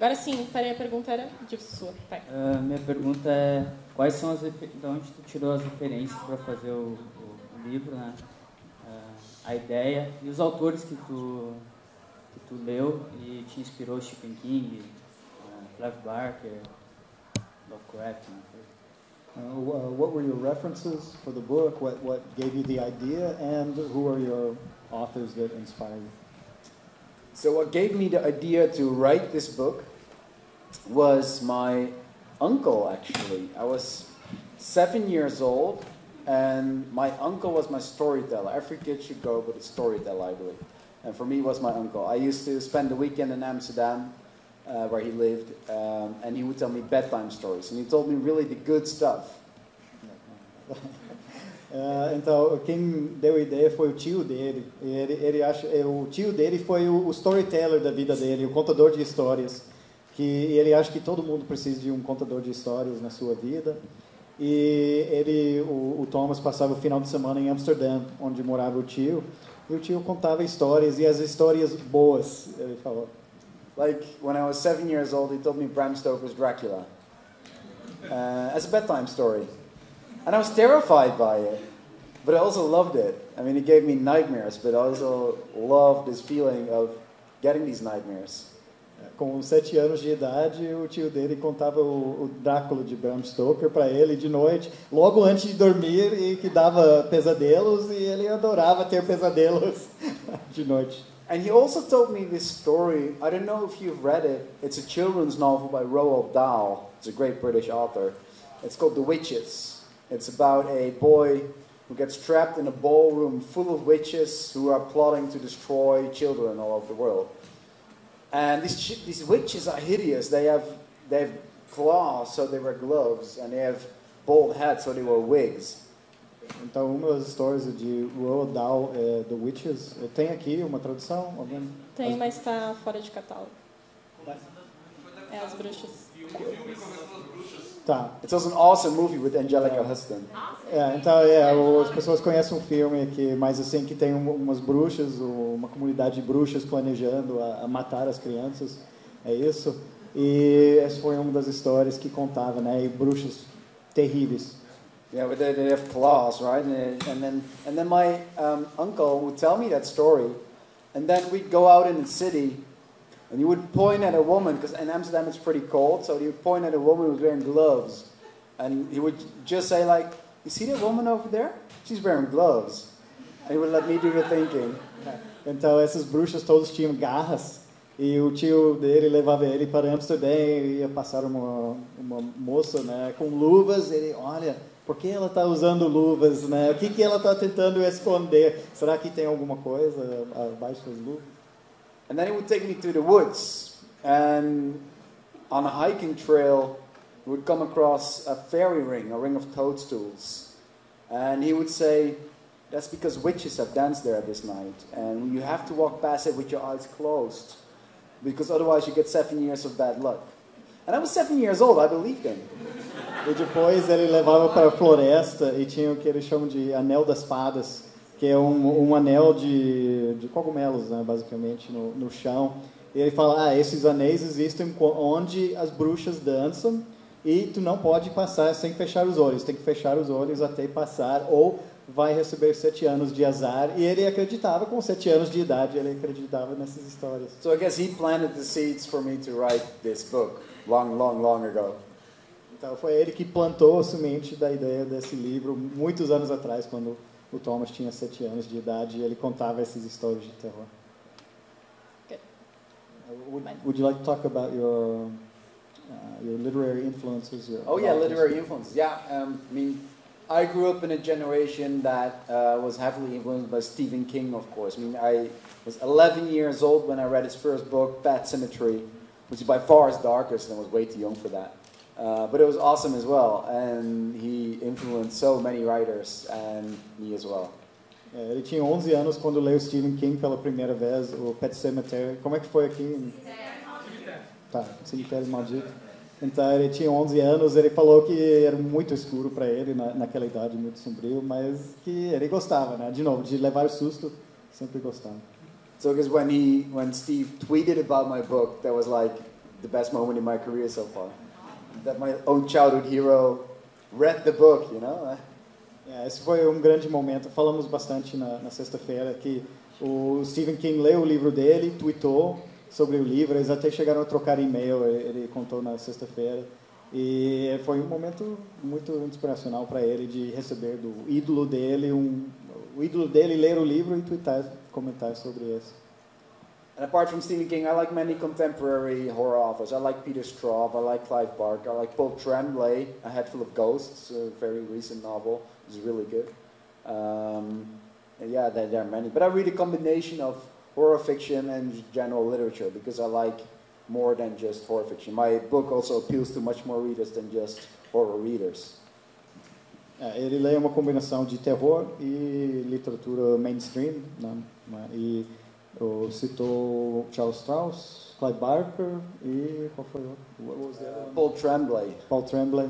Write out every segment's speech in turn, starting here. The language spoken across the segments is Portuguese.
Agora sim, parei, a pergunta era de sua. Minha pergunta é, quais são de onde tu tirou as referências para fazer o livro, né? A ideia e os autores que tu leu e te inspirou, Stephen King, Clive Barker, Lovecraft. What were your references for the book? What gave you the idea, and who are your authors that inspire you? So what gave me the idea to write this book was my uncle, actually. I was 7 years old, and my uncle was my storyteller. Every kid should go with a storyteller, I believe. And for me, it was my uncle. I used to spend the weekend in Amsterdam, where he lived, and he would tell me bedtime stories. And he told me really the good stuff. Então, quem deu a ideia foi o tio dele. O tio dele foi o storyteller da vida dele, o contador de histórias. Que ele acha que todo mundo precisa de um contador de histórias na sua vida. E o Thomas passava o final de semana em Amsterdã, onde morava o tio. E o tio contava histórias, e as histórias boas, ele falou. Like, when I was 7 years old, he told me Bram Stoker's Dracula. As a bedtime story. And I was terrified by it, but I also loved it. I mean, it gave me nightmares, but I also loved this feeling of getting these nightmares. Com 7 anos de idade, o tio dele contava o Drácula de Bram Stoker para ele de noite, logo antes de dormir, e que dava pesadelos, e ele adorava ter pesadelos de noite. And he also told me this story. I don't know if you've read it. It's a children's novel by Roald Dahl. It's a great British author. It's called The Witches. It's about a boy who gets trapped in a ballroom full of witches who are plotting to destroy children all over the world. And these witches are hideous. They have claws, so they wear gloves, and they have bald heads, so they wear wigs. Então, uma das histórias de Roald Dahl, The Witches, tem aqui uma tradução? Alguém? Tem, mas está fora de catálogo. É As Bruxas. Tá. It's also an awesome movie with Angelica Huston. Então, as pessoas conhecem um filme mas assim, que tem umas bruxas, uma comunidade de bruxas planejando a matar as crianças, é isso? E essa foi uma das histórias que contava, né? E bruxas terríveis. Yeah, but they have claws, right? And then my uncle would tell me that story, and then we'd go out in the city, and he would point at a woman, because in Amsterdam it's pretty cold, so he would point at a woman who was wearing gloves, and he would just say like, "You see that woman over there? She's wearing gloves." And he would let me do the thinking. Então essas bruxas todas tinham garras, e o tio dele levava ele para Amsterdã e ia passar uma moça, né, com luvas, e ele, olha, por que ela está usando luvas, né? O que ela está tentando esconder? Será que tem alguma coisa abaixo das luvas? And then he would take me to the woods, and on a hiking trail, we would come across a fairy ring, a ring of toadstools. And he would say, that's because witches have danced there this night, and you have to walk past it with your eyes closed, because otherwise you get 7 years of bad luck. And I was 7 years old, I believed him. E depois ele levava para a floresta e tinha o que eles chamam de anel das fadas, que é um anel de cogumelos, né, basicamente, no chão. E ele fala, esses anéis existem onde as bruxas dançam e tu não pode passar sem fechar os olhos. Tem que fechar os olhos até passar ou vai receber 7 anos de azar. E ele acreditava, com 7 anos de idade, ele acreditava nessas histórias. So I guess he planted the seeds for me to write this book long ago. Então foi ele que plantou a semente da ideia desse livro muitos anos atrás, quando o Thomas tinha 7 anos de idade e ele contava essas histórias de terror. Would you like to talk about your literary influences? Literary influences. Yeah, I mean, I grew up in a generation that was heavily influenced by Stephen King, of course. I mean, I was 11 years old when I read his first book, Pet Sematary, which is by far his darkest, and I was way too young for that. But it was awesome as well, and he influenced so many writers, and me as well. Ele tinha 11 anos quando leu Stephen King pela primeira vez, o Pet Sematary. Como é que foi aqui? Cemitério Maldito. Então, ele tinha 11 anos, ele falou que era muito escuro para ele, naquela idade, muito sombrio, mas que ele gostava, né? De novo, de levar o susto, sempre gostava. So, because when Steve tweeted about my book, that was like the best moment in my career so far. That my own childhood hero read the book, you know? Esse foi um grande momento. Falamos bastante na sexta-feira que o Stephen King leu o livro dele, tweetou sobre o livro, eles até chegaram a trocar e-mail, ele contou na sexta-feira. E foi um momento muito inspiracional para ele de receber do ídolo dele, o ídolo dele ler o livro e tweetar, comentar sobre isso. And apart from Stephen King, I like many contemporary horror authors. I like Peter Straub, I like Clive Barker, I like Paul Tremblay, A Head Full of Ghosts, a very recent novel. It's really good. And yeah, there are many. But I read a combination of horror fiction and general literature because I like more than just horror fiction. My book also appeals to much more readers than just horror readers. Ele lê uma combinação de terror e literatura mainstream, né? E citou Charles Strauss, Clive Barker e qual foi o outro? Paul Tremblay. Paul Tremblay.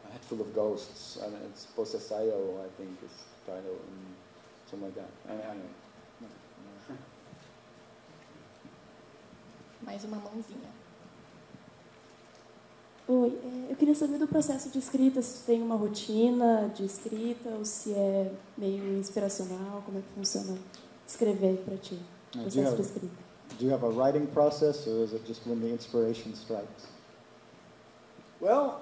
A Head Full of Ghosts. I mean, it's Possessaio, I think is the title, something like that. Anyway. Mais uma mãozinha. Oi, eu queria saber do processo de escrita, se tu tem uma rotina de escrita ou se é meio inspiracional, como é que funciona escrever para ti, o processo de escrita. Do you have a writing process or is it just when the inspiration strikes? Well,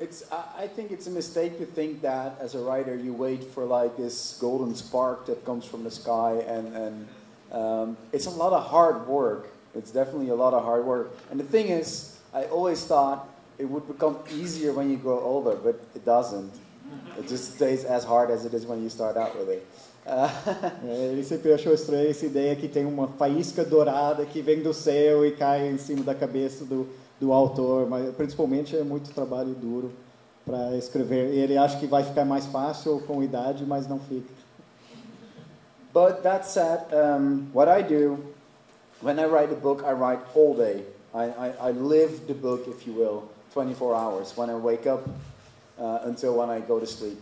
I think it's a mistake to think that as a writer you wait for like this golden spark that comes from the sky and it's a lot of hard work. It's definitely a lot of hard work. And the thing is, I always thought it would become easier when you grow older, but it doesn't. It just stays as hard as it is when you start out with it. Ele sempre achou estranha essa ideia que tem uma faísca dourada que vem do céu e cai em cima da cabeça do autor, mas principalmente é muito trabalho duro para escrever. E ele acha que vai ficar mais fácil com a idade, mas não fica. But that said, what I do, when I write a book, I write all day. I live the book, if you will, 24 hours, when I wake up until when I go to sleep.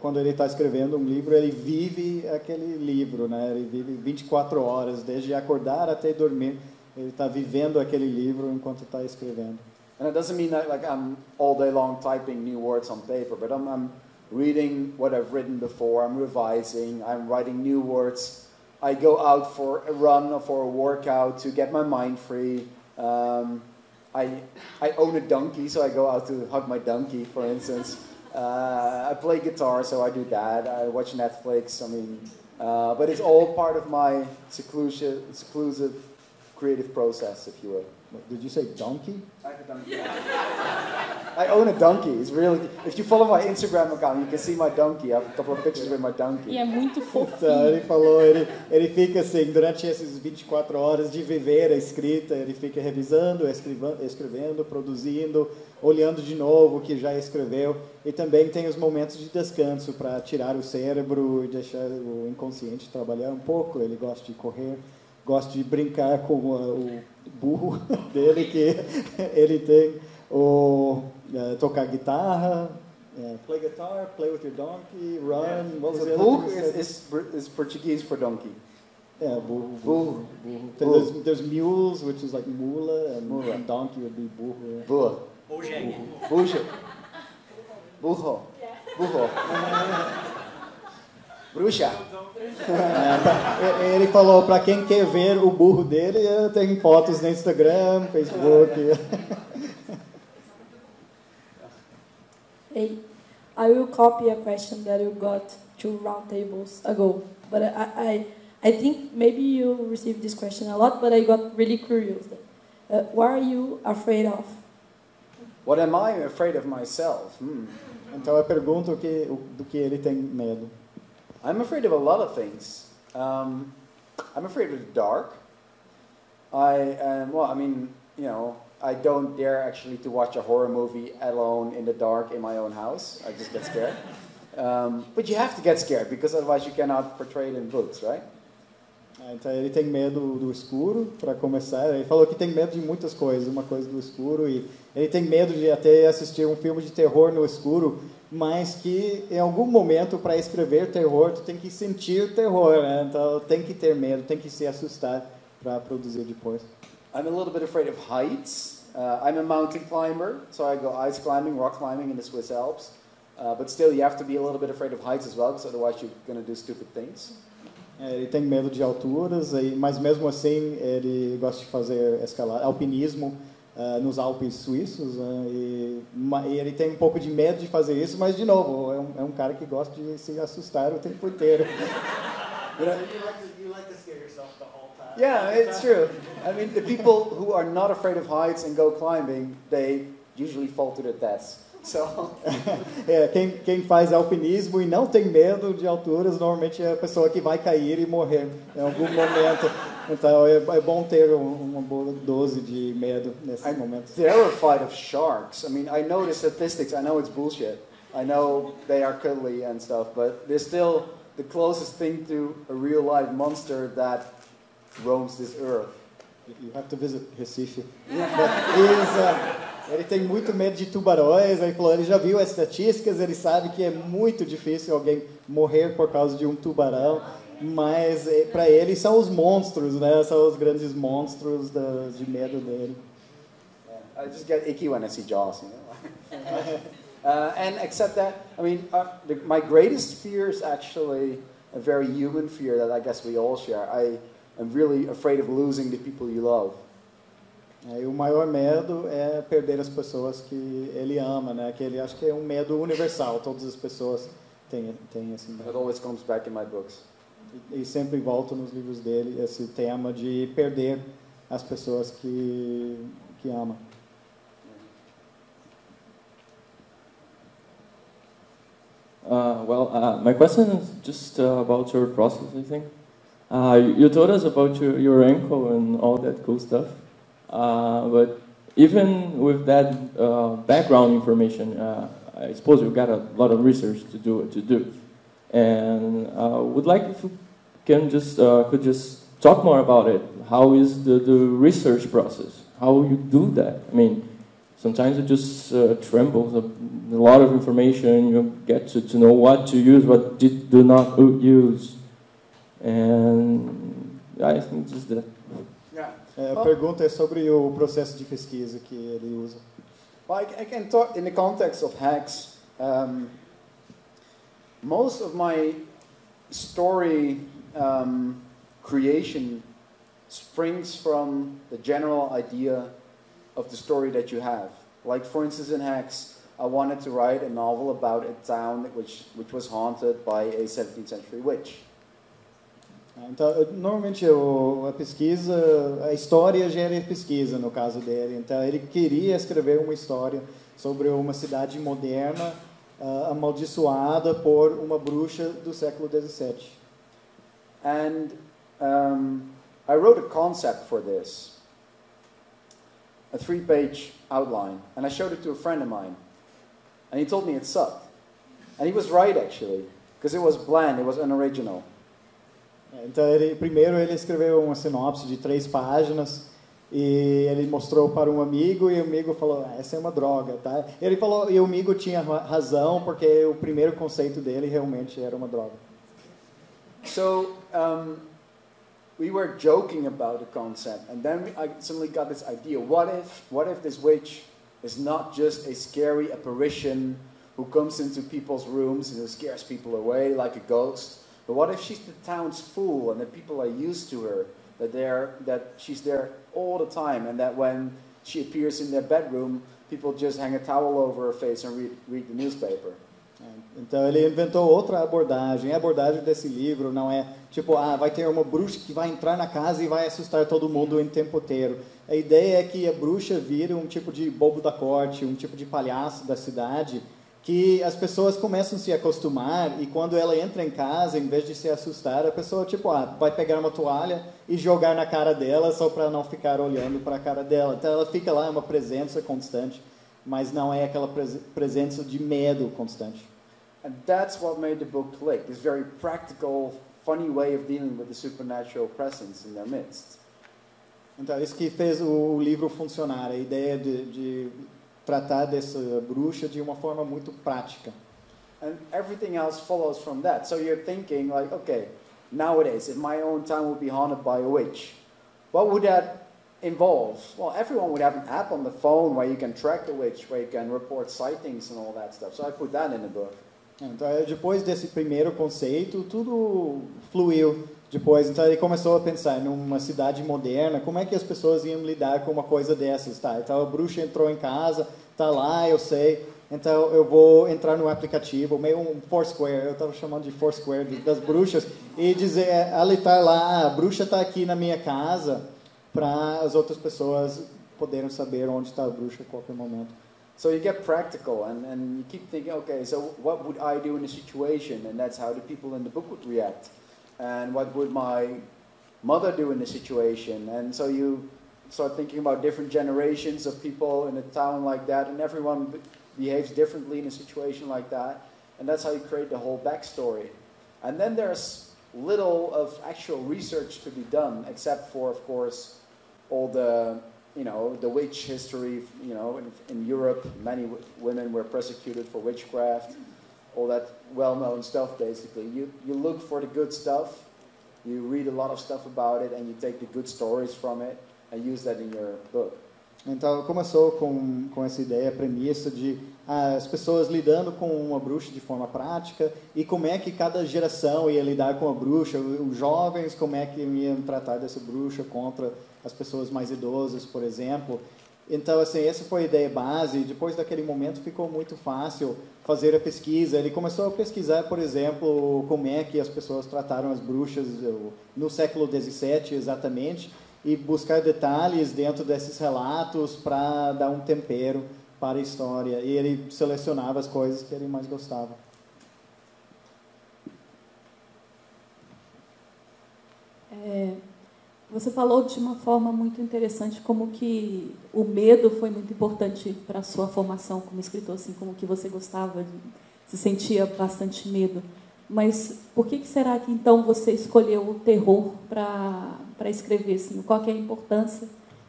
Quando ele está escrevendo um livro, ele vive aquele livro, né? Ele vive 24 horas, desde acordar até dormir. Ele está vivendo aquele livro enquanto está escrevendo. And it doesn't mean that like I'm all day long typing new words on paper, but I'm reading what I've written before, I'm revising, I'm writing new words. I go out for a run or for a workout to get my mind free. I own a donkey, so I go out to hug my donkey, for instance. I play guitar, so I do that. I watch Netflix. I mean, but it's all part of my exclusive creative process, if you will. Did you say donkey? I have a donkey. I own a donkey. It's really. If you follow my Instagram account, you can see my donkey. I have a couple of pictures with my donkey. E é muito fofinho. Então, ele falou, ele fica assim, durante essas 24 horas de viver a escrita, ele fica revisando, escrevendo, produzindo, olhando de novo o que já escreveu, e também tem os momentos de descanso para tirar o cérebro e deixar o inconsciente trabalhar um pouco. Ele gosta de correr, gosta de brincar com o burro dele, que ele tem, tocar guitarra, play guitar, play with your donkey, run. What was the burro is Portuguese for donkey. Yeah, burro. There's mules, which is like mula, and donkey would be burro. Burro. Burro. Bruxa. Ele falou, para quem quer ver o burro dele, tem fotos no Instagram, Facebook. Hey, I will copy a question that you got 2 roundtables ago, but I think maybe you received this question a lot, but I got really curious. What are you afraid of? What am I afraid of myself? Então eu pergunto do que ele tem medo. I'm afraid of a lot of things. I'm afraid of the dark. I don't dare actually to watch a horror movie alone in the dark in my own house. I just get scared. But you have to get scared because otherwise you cannot portray it in books, right? Então ele tem medo do escuro, para começar. Ele falou que tem medo de muitas coisas, uma coisa do escuro, e ele tem medo de até assistir um filme de terror no escuro, mas que em algum momento, para escrever terror, tu tem que sentir terror, né? Então tem que ter medo, tem que se assustar para produzir depois. I'm a little bit afraid of heights. I'm a mountain climber, so I go ice climbing, rock climbing in the Swiss Alps. But still, you have to be a little bit afraid of heights as well, because otherwise you're going to do stupid things. Ele tem medo de alturas, mas mesmo assim ele gosta de fazer escalada, alpinismo nos Alpes suíços, e ele tem um pouco de medo de fazer isso, mas de novo, é um cara que gosta de se assustar o tempo inteiro. You like to scare yourself the whole time. Yeah, it's true. I mean, the people who are not afraid of heights and go climbing, they usually fall to their deaths. So. Quem faz alpinismo e não tem medo de alturas, normalmente é a pessoa que vai cair e morrer em algum momento. Então é bom ter uma boa dose de medo nesses momentos. I'm terrified of sharks. I mean, I know the statistics. I know it's bullshit. I know they are cuddly and stuff, but they're still the closest thing to a real life monster that roams this earth. You have to visit Recife. Ele tem muito medo de tubarões. Ele já viu as estatísticas, ele sabe que é muito difícil alguém morrer por causa de um tubarão, mas para ele são os monstros, né? São os grandes monstros de medo dele. I just get icky when I see Jaws, you know. And except that, I mean, my greatest fear is actually a very human fear that I guess we all share. I am really afraid of losing the people you love. E o maior medo é perder as pessoas que ele ama, né? Que ele acha que é um medo universal. Todas as pessoas têm esse medo. It always comes back in my books. E sempre volta nos livros dele esse tema de perder as pessoas que ama. My question is just about your process, I think. You told us about your ankle and all that cool stuff, but even with that background information, I suppose you got a lot of research to do. And would like if you can could just talk more about it. How is the research process? How you do that? I mean, sometimes it just trembles. A lot of information. You get to know what to use, what do not use, and I think just that. A pergunta é sobre o processo de pesquisa que ele usa. Well, I can talk in the context of hacks. Most of my story creation springs from the general idea of the story that you have. Like, for instance, in Hacks, I wanted to write a novel about a town which was haunted by a 17th century witch. Então, normalmente a pesquisa, a história gera pesquisa no caso dele. Então, ele queria escrever uma história sobre uma cidade moderna amaldiçoada por uma bruxa do século XVII. And I wrote a concept for this, a 3-page outline, and I showed it to a friend of mine, and he told me it sucked. And he was right, actually, because it was bland, it was unoriginal. Então, primeiro ele escreveu uma sinopse de 3 páginas e ele mostrou para um amigo e o amigo falou, essa é uma droga, tá? Ele falou, e o amigo tinha razão porque o primeiro conceito dele realmente era uma droga. So, we were joking about the concept, and then I suddenly got this idea, what if this witch is not just a scary apparition who comes into people's rooms and who scares people away like a ghost? But what if she's the town's fool and that people are used to her, that she's there all the time, and that when she appears in their bedroom, people just hang a towel over her face and read the newspaper? Então ele inventou outra abordagem. A abordagem desse livro não é tipo, vai ter uma bruxa que vai entrar na casa e vai assustar todo mundo em tempo inteiro. A ideia é que a bruxa vira um tipo de bobo da corte, um tipo de palhaço da cidade, que as pessoas começam a se acostumar e quando ela entra em casa, em vez de se assustar, a pessoa vai pegar uma toalha e jogar na cara dela só para não ficar olhando para a cara dela. Então ela fica lá, é uma presença constante, mas não é aquela presença de medo constante. And that's what made the book click, this very practical, funny way of dealing with the supernatural presence in their midst. Então isso que fez o livro funcionar, a ideia de tratar dessa bruxa de uma forma muito prática. And everything else follows from that. So you're thinking like, okay, nowadays, if my own town would be haunted by a witch, what would that involve? Well, everyone would have an app on the phone where you can track the witch, where you can report sightings and all that stuff. So I put that in the book. Então, depois desse primeiro conceito, tudo fluiu depois. Então, ele começou a pensar numa cidade moderna, como é que as pessoas iam lidar com uma coisa dessas, tá? Então, a bruxa entrou em casa, tá lá, eu sei. Então, eu vou entrar no aplicativo, meio um Foursquare, eu estava chamando de Foursquare das bruxas, e dizer, ela está lá, a bruxa está aqui na minha casa, para as outras pessoas poderem saber onde está a bruxa a qualquer momento. So you get practical, and you keep thinking, okay, so what would I do in a situation? And that's how the people in the book would react. And what would my mother do in a situation? And so you start thinking about different generations of people in a town like that, and everyone behaves differently in a situation like that. And that's how you create the whole backstory. And then there's little of actual research to be done, except for, of course, all the the witch history, in Europe, many women were persecuted for witchcraft, all that well-known stuff, basically. You look for the good stuff, you read a lot of stuff about it, and you take the good stories from it, and use that in your book. Então, começou com essa ideia, a premissa de as pessoas lidando com uma bruxa de forma prática e como é que cada geração ia lidar com a bruxa, os jovens, como é que iam tratar dessa bruxa contra as pessoas mais idosas, por exemplo. Então, assim, essa foi a ideia base, e depois daquele momento ficou muito fácil fazer a pesquisa. Ele começou a pesquisar, por exemplo, como é que as pessoas trataram as bruxas no século XVII, exatamente, e buscar detalhes dentro desses relatos para dar um tempero para a história. E ele selecionava as coisas que ele mais gostava. Você falou de uma forma muito interessante como que o medo foi muito importante para a sua formação como escritor, assim, como que você gostava, se sentia bastante medo. Mas por que será que então você escolheu o terror para escrever? Assim? Qual que é a importância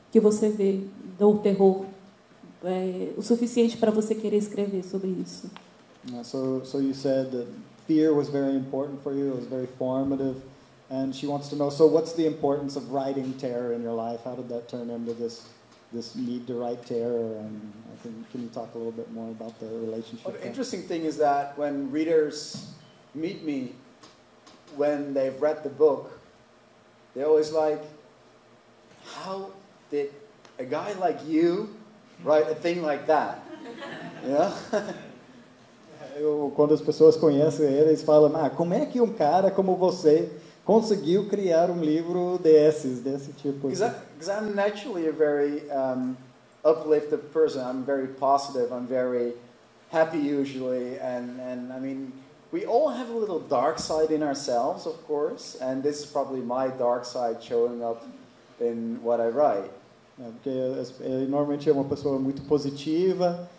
que você vê do terror o suficiente para você querer escrever sobre isso? So you said that fear was very important for you, it was very formative, and she wants to know, so what's the importance of writing terror in your life? How did that turn into this need to write terror? And can you talk a little bit more about the relationship? Well, the interesting thing is that when readers meet me, when they've read the book, they're always like, how did a guy like you write a thing like that? Yeah? Quando as pessoas conhecem ele, eles falam, como é que um cara como você conseguiu criar um livro desse tipo? Because I'm naturally a very uplifted person. I'm very positive. I'm very happy usually. And I mean, we all have a little dark side in ourselves, of course. And this is probably my dark side showing up in what I write. Porque ele normalmente é uma pessoa muito positiva,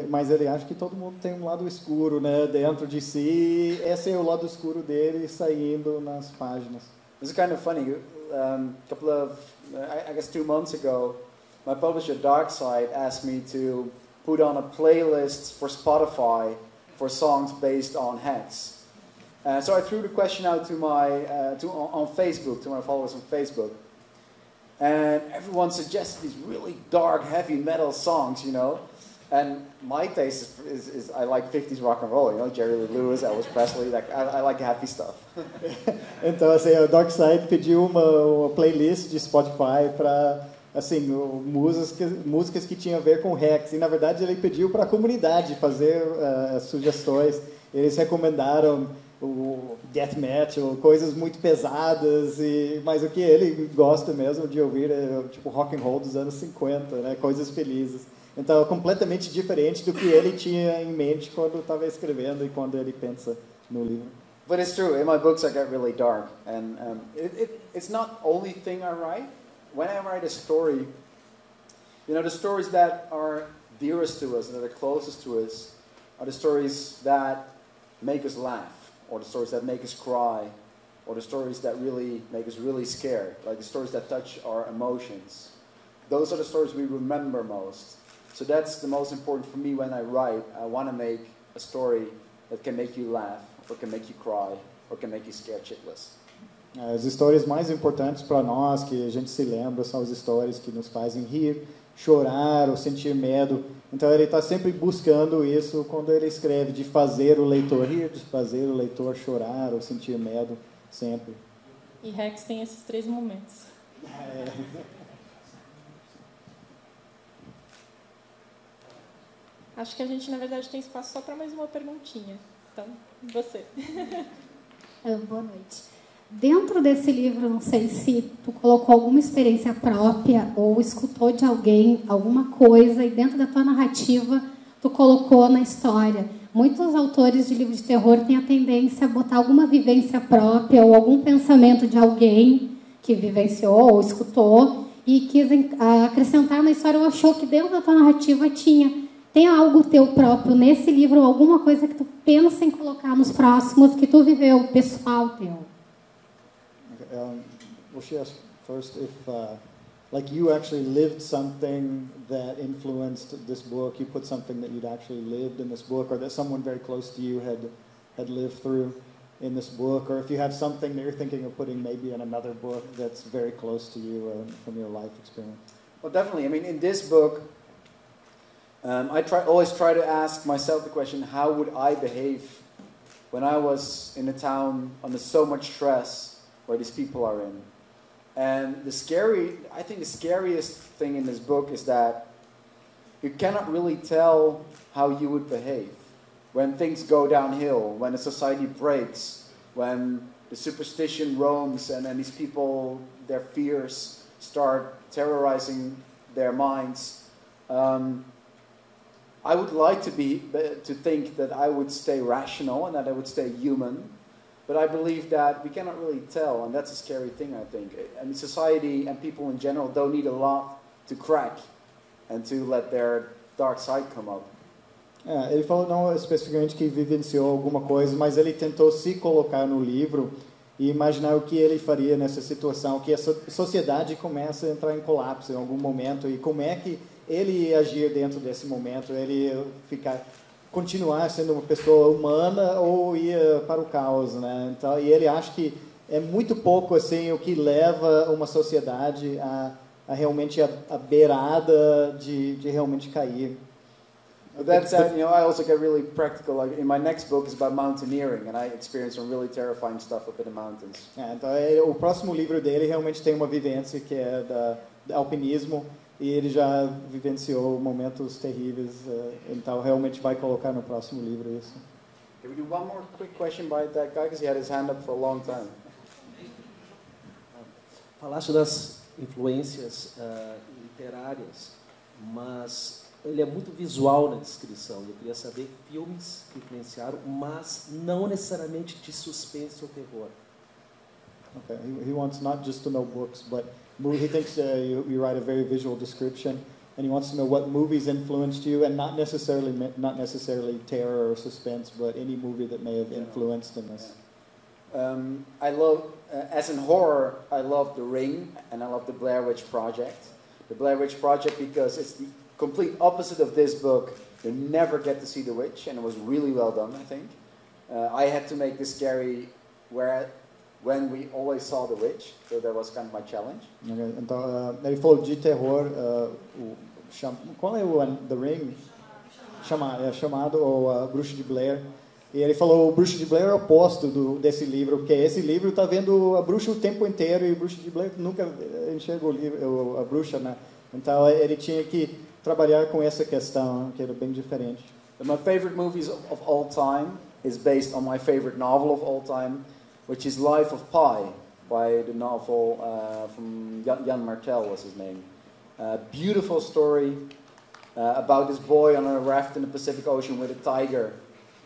mas ele acha que todo mundo tem um lado escuro, né, dentro de si. Esse é o lado escuro dele saindo nas páginas. It's kind of funny. I guess 2 months ago, my publisher Darkside asked me to put on a playlist for Spotify for songs based on hacks. So I threw the question out to on Facebook, to my followers on Facebook. And everyone suggested these really dark, heavy metal songs, And my taste is I like 50s rock and roll, Jerry Lee Lewis, Elvis Presley, I like happy stuff. Então, assim, o Darkside pediu uma playlist de Spotify para, assim, músicas que tinham a ver com hacks. E, na verdade, ele pediu para a comunidade fazer sugestões. Eles recomendaram o death metal, coisas muito pesadas, mas o que ele gosta mesmo de ouvir é tipo rock and roll dos anos 50, né? Coisas felizes. Então é completamente diferente do que ele tinha em mente quando estava escrevendo e quando ele pensa no livro. But it's true, in my books I get really dark, and it's not the only thing I write. When I write a story, the stories that are dearest to us, that are closest to us, are the stories that make us laugh, or the stories that make us cry, or the stories that really make us really scared, like the stories that touch our emotions. Those are the stories we remember most. So that's the most important for me when I write. I want to make a story that can make you laugh, or can make you cry, or can make you scared shitless. As histórias mais importantes para nós, que a gente se lembra, são as histórias que nos fazem rir, chorar ou sentir medo. Então ele está sempre buscando isso quando ele escreve, de fazer o leitor rir, de fazer o leitor chorar ou sentir medo, sempre. E Rex tem esses 3 momentos. Acho que a gente, na verdade, tem espaço só para mais uma perguntinha. Então, você. Boa noite. Dentro desse livro, não sei se tu colocou alguma experiência própria ou escutou de alguém alguma coisa e dentro da tua narrativa tu colocou na história. Muitos autores de livros de terror têm a tendência a botar alguma vivência própria ou algum pensamento de alguém que vivenciou ou escutou e quis acrescentar na história ou achou que dentro da tua narrativa tinha. Tem algo teu próprio nesse livro ou alguma coisa que tu pensa em colocar nos próximos que tu viveu, pessoal teu? Well, she asked first if, like, you actually lived something that influenced this book. You put something that you'd actually lived in this book, or that someone very close to you had lived through in this book, or if you have something that you're thinking of putting maybe in another book that's very close to you from your life experience. Well, definitely. I mean, in this book, I always try to ask myself the question: how would I behave when I was in a town under so much stress where these people are in? And I think the scariest thing in this book is that you cannot really tell how you would behave when things go downhill, when a society breaks, when the superstition roams and then these people, their fears start terrorizing their minds. I would like to think that I would stay rational and that I would stay human. But I believe that we cannot really tell, and that's a scary thing, I think. I mean, society and people in general don't need a lot to crack and to let their dark side come up. Ele falou não especificamente que vivenciou alguma coisa, mas ele tentou se colocar no livro e imaginar o que ele faria nessa situação, que a sociedade começa a entrar em colapso em algum momento e como é que ele ia agir dentro desse momento, ele ia continuar sendo uma pessoa humana ou ia para o caos, né? Então, e ele acha que é muito pouco assim o que leva uma sociedade a realmente a beirada de realmente cair. But that said, I also get really practical. Like in my next book is about mountaineering, and I experienced some really terrifying stuff up in the mountains. Então, o próximo livro dele realmente tem uma vivência que é da alpinismo. E ele já vivenciou momentos terríveis, então realmente vai colocar no próximo livro isso. Can we do one more quick question by that guy, because he had his hand up for a long time? Falaste das influências literárias, mas ele é muito visual na descrição. Eu queria saber filmes que influenciaram, mas não necessariamente de suspense ou terror. Okay, he wants not just to know books, but he thinks you write a very visual description, and he wants to know what movies influenced you, and not necessarily terror or suspense, but any movie that may have influenced in this. I love, as in horror, I love The Ring, and I love The Blair Witch Project. The Blair Witch Project because it's the complete opposite of this book. You never get to see the witch, and it was really well done, I think. I had to make this scary when we always saw the witch, so that was kind of my challenge. Okay, então, ele falou de terror, qual é o The Ring? Chamado ou Bruxa de Blair. E ele falou, o Bruxa de Blair é o oposto desse livro, porque esse livro está vendo a bruxa o tempo inteiro e o Bruxa de Blair nunca enxerga a bruxa, né? Então ele tinha que trabalhar com essa questão, que era bem diferente. My favorite movies of all time is based on my favorite novel of all time, which is Life of Pi, by the novel from Jan Martel was his name. Beautiful story about this boy on a raft in the Pacific Ocean with a tiger.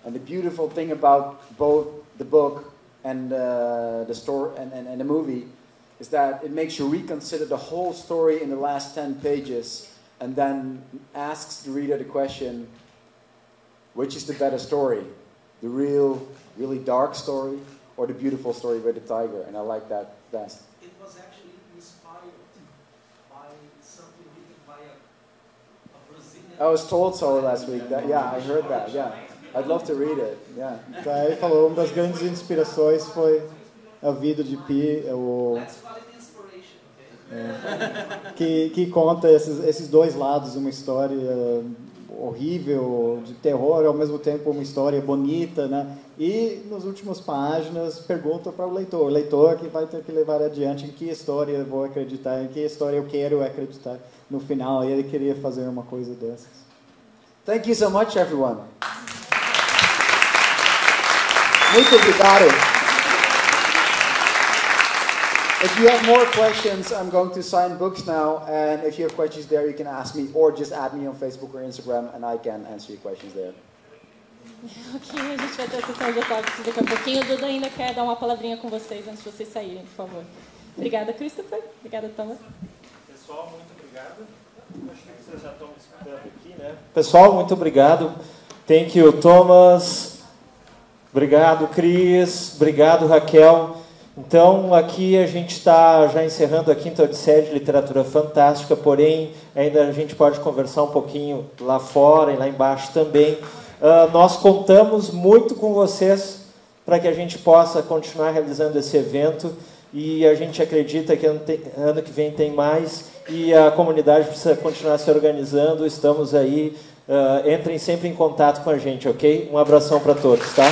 And the beautiful thing about both the book and the story and the movie is that it makes you reconsider the whole story in the last 10 pages and then asks the reader the question, which is the better story? The really dark story or the beautiful story with the tiger? And I like that best. It was actually inspired by something written by a Brazilian... I was told so last week. Yeah, I heard that, yeah. I'd love to read it, yeah. Então, ele falou, uma das grandes inspirações foi A Vida de Pi, que conta esses dois lados, uma história horrível, de terror, ao mesmo tempo uma história bonita, né? E, nas últimas páginas, pergunta para o leitor que vai ter que levar adiante em que história eu vou acreditar, em que história eu quero acreditar no final. E ele queria fazer uma coisa dessas. Thank you so much, everyone. Muito obrigado. If you have more questions, I'm going to sign books now, and if you have questions there, you can ask me, or just add me on Facebook or Instagram, and I can answer your questions there. Ok, a gente vai ter a sessão de autógrafos daqui a pouquinho. O Duda ainda quer dar uma palavrinha com vocês antes de vocês saírem, por favor. Obrigada, Christopher. Obrigada, Thomas. Pessoal, muito obrigado. Acho que vocês já estão me escutando aqui, né? Pessoal, muito obrigado. Thank you, Thomas. Obrigado, Cris. Obrigado, Raquel. Então, aqui a gente está já encerrando a quinta Odisseia de Literatura Fantástica, porém, ainda a gente pode conversar um pouquinho lá fora e lá embaixo também. Nós contamos muito com vocês para que a gente possa continuar realizando esse evento e a gente acredita que ano que vem tem mais e a comunidade precisa continuar se organizando. Estamos aí, entrem sempre em contato com a gente, ok? Um abração para todos, tá?